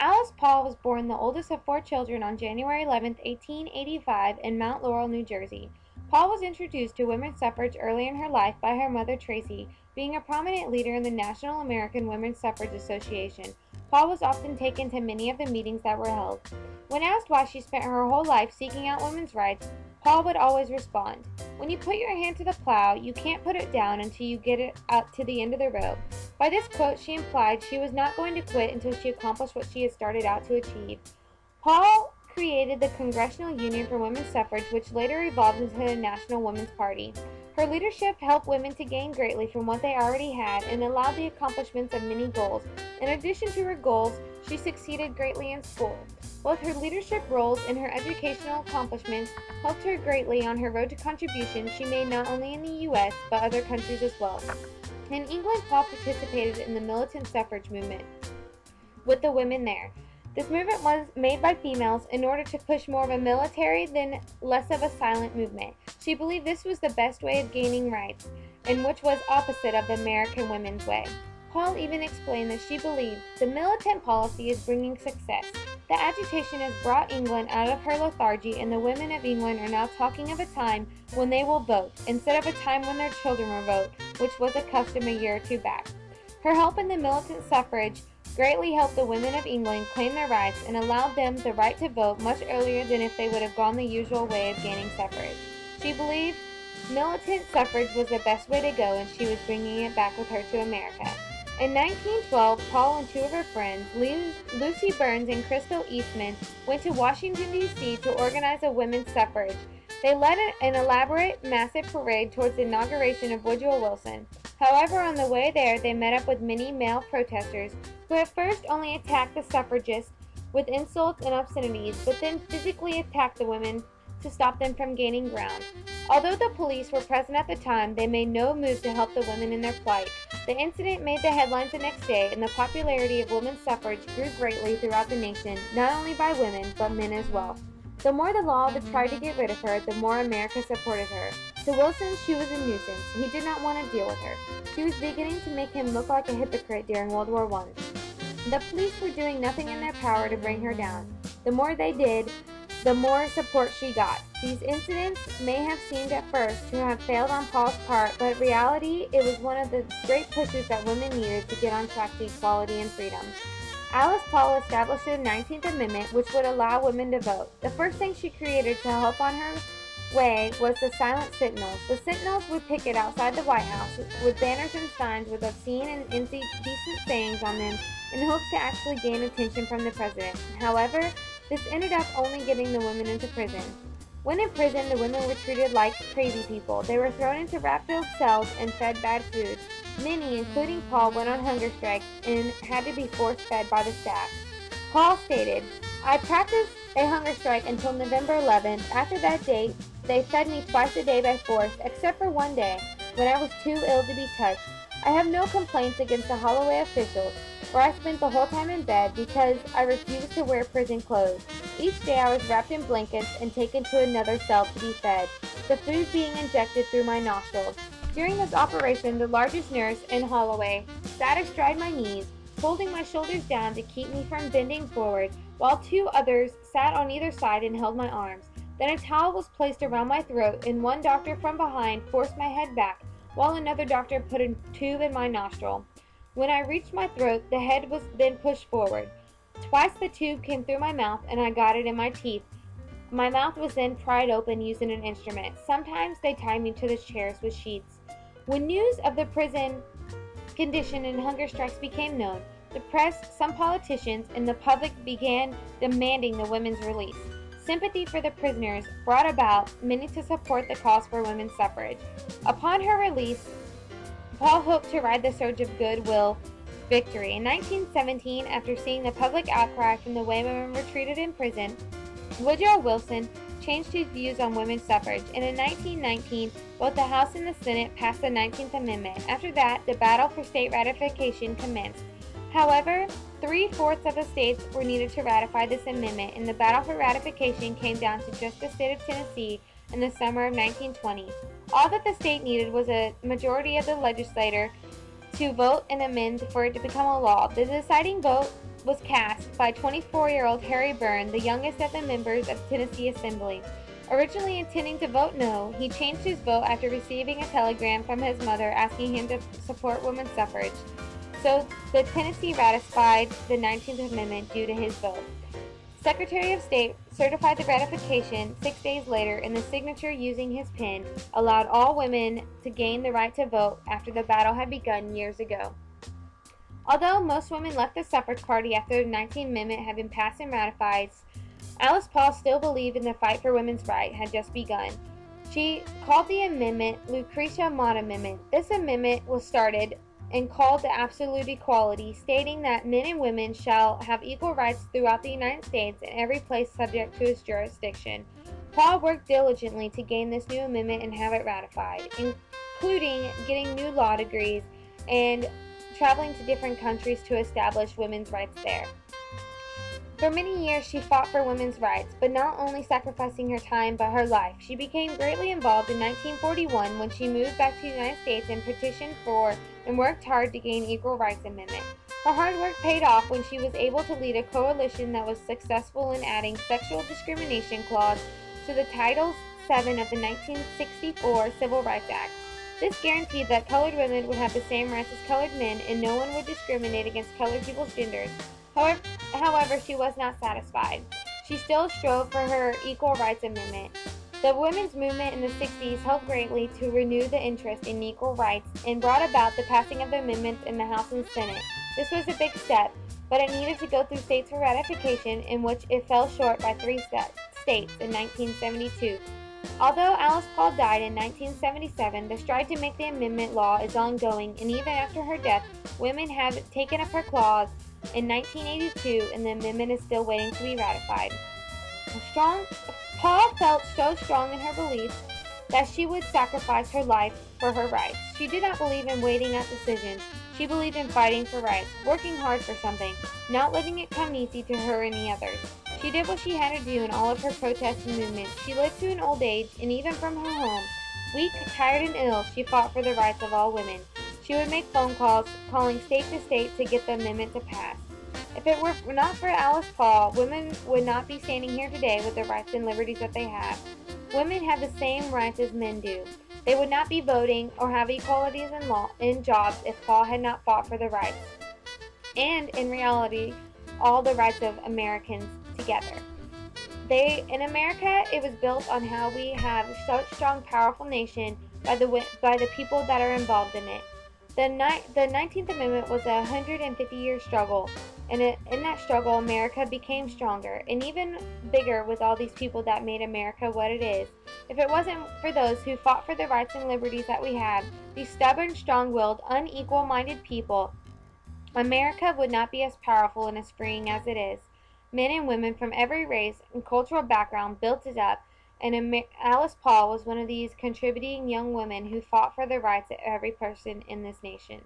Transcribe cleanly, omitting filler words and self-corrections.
Alice Paul was born the oldest of four children on January 11, 1885, in Mount Laurel, New Jersey. Paul was introduced to women's suffrage early in her life by her mother Tracy, being a prominent leader in the National American Women's Suffrage Association. Paul was often taken to many of the meetings that were held. When asked why she spent her whole life seeking out women's rights, Paul would always respond, "When you put your hand to the plow, you can't put it down until you get it up to the end of the rope." By this quote, she implied she was not going to quit until she accomplished what she had started out to achieve. Paul created the Congressional Union for Women's Suffrage, which later evolved into the National Women's Party. Her leadership helped women to gain greatly from what they already had and allowed the accomplishments of many goals. In addition to her goals, she succeeded greatly in school. Both her leadership roles and her educational accomplishments helped her greatly on her road to contributions she made not only in the U.S., but other countries as well. In England, Paul participated in the militant suffrage movement with the women there. This movement was made by females in order to push more of a military than less of a silent movement. She believed this was the best way of gaining rights, and which was opposite of the American women's way. Paul even explained that she believed the militant policy is bringing success. The agitation has brought England out of her lethargy, and the women of England are now talking of a time when they will vote, instead of a time when their children will vote, which was a custom a year or two back. Her help in the militant suffrage greatly helped the women of England claim their rights and allowed them the right to vote much earlier than if they would have gone the usual way of gaining suffrage. She believed militant suffrage was the best way to go, and she was bringing it back with her to America. In 1912, Paul and two of her friends, Lucy Burns and Crystal Eastman, went to Washington, D.C. to organize a women's suffrage. They led an elaborate, massive parade towards the inauguration of Woodrow Wilson. However, on the way there, they met up with many male protesters who at first only attacked the suffragists with insults and obscenities, but then physically attacked the women to stop them from gaining ground. Although the police were present at the time, they made no move to help the women in their plight. The incident made the headlines the next day, and the popularity of women's suffrage grew greatly throughout the nation, not only by women, but men as well. The more the law that tried to get rid of her, the more America supported her. To Wilson, she was a nuisance. He did not want to deal with her. She was beginning to make him look like a hypocrite during World War I. The police were doing nothing in their power to bring her down. The more they did, the more support she got. These incidents may have seemed at first to have failed on Paul's part, but in reality, it was one of the great pushes that women needed to get on track to equality and freedom. Alice Paul established the 19th Amendment, which would allow women to vote. The first thing she created to help on her way was the Silent Sentinels. The Sentinels would picket outside the White House with banners and signs with obscene and indecent sayings on them in hopes to actually gain attention from the president. However, this ended up only getting the women into prison. When in prison, the women were treated like crazy people. They were thrown into rat-filled cells and fed bad food. Many, including Paul, went on hunger strikes and had to be force-fed by the staff. Paul stated, "I practiced a hunger strike until November 11th. After that date, they fed me twice a day by force, except for one day, when I was too ill to be touched. I have no complaints against the Holloway officials, where I spent the whole time in bed because I refused to wear prison clothes. Each day I was wrapped in blankets and taken to another cell to be fed, the food being injected through my nostrils. During this operation, the largest nurse in Holloway sat astride my knees, holding my shoulders down to keep me from bending forward, while two others sat on either side and held my arms. Then a towel was placed around my throat, and one doctor from behind forced my head back, while another doctor put a tube in my nostril. When I reached my throat, the head was then pushed forward. Twice the tube came through my mouth, and I got it in my teeth. My mouth was then pried open using an instrument. Sometimes they tied me to the chairs with sheets. When news of the prison condition and hunger strikes became known, the press, some politicians, and the public began demanding the women's release. Sympathy for the prisoners brought about many to support the cause for women's suffrage. Upon her release, Paul hoped to ride the surge of goodwill victory. In 1917, after seeing the public outcry from the way women were treated in prison, Woodrow Wilson changed his views on women's suffrage, and in 1919, both the House and the Senate passed the 19th Amendment. After that, the battle for state ratification commenced. However, 3/4 of the states were needed to ratify this amendment, and the battle for ratification came down to just the state of Tennessee in the summer of 1920. All that the state needed was a majority of the legislature to vote and amend for it to become a law. The deciding vote was cast by 24-year-old Harry Byrne, the youngest of the members of Tennessee Assembly. Originally intending to vote no, he changed his vote after receiving a telegram from his mother asking him to support women's suffrage. So the Tennessee ratified the 19th Amendment due to his vote. Secretary of State certified the ratification 6 days later, and the signature using his pen allowed all women to gain the right to vote after the battle had begun years ago. Although most women left the suffrage party after the 19th Amendment had been passed and ratified, Alice Paul still believed in the fight for women's rights had just begun. She called the amendment Lucretia Mott Amendment. This amendment was started and called the absolute equality, stating that men and women shall have equal rights throughout the United States and every place subject to its jurisdiction. Paul worked diligently to gain this new amendment and have it ratified, including getting new law degrees and traveling to different countries to establish women's rights there. For many years, she fought for women's rights, but not only sacrificing her time but her life. She became greatly involved in 1941 when she moved back to the United States and petitioned for and worked hard to gain equal rights amendment. Her hard work paid off when she was able to lead a coalition that was successful in adding sexual discrimination clause to the Title VII of the 1964 Civil Rights Act. This guaranteed that colored women would have the same rights as colored men and no one would discriminate against colored people's genders. However, she was not satisfied. She still strove for her Equal Rights Amendment. The women's movement in the 60s helped greatly to renew the interest in equal rights and brought about the passing of the amendments in the House and Senate. This was a big step, but it needed to go through states for ratification, in which it fell short by 3 states in 1972. Although Alice Paul died in 1977, the stride to make the amendment law is ongoing, and even after her death, women have taken up her clause in 1982, and the amendment is still waiting to be ratified. Paul felt so strong in her beliefs that she would sacrifice her life for her rights. She did not believe in waiting out decisions. She believed in fighting for rights, working hard for something, not letting it come easy to her and the others. She did what she had to do in all of her protests and movements. She lived to an old age, and even from her home, weak, tired, and ill, she fought for the rights of all women. She would make phone calls, calling state to state to get the amendment to pass. If it were not for Alice Paul, women would not be standing here today with the rights and liberties that they have. Women have the same rights as men do. They would not be voting or have equalities in jobs if Paul had not fought for the rights, and in reality, all the rights of Americans together. In America, it was built on how we have such strong, powerful nation by the people that are involved in it. The 19th Amendment was a 150-year struggle, and in that struggle, America became stronger and even bigger with all these people that made America what it is. If it wasn't for those who fought for the rights and liberties that we have, these stubborn, strong-willed, unequal-minded people, America would not be as powerful and as freeing as it is. Men and women from every race and cultural background built it up, and Alice Paul was one of these contributing young women who fought for the rights of every person in this nation.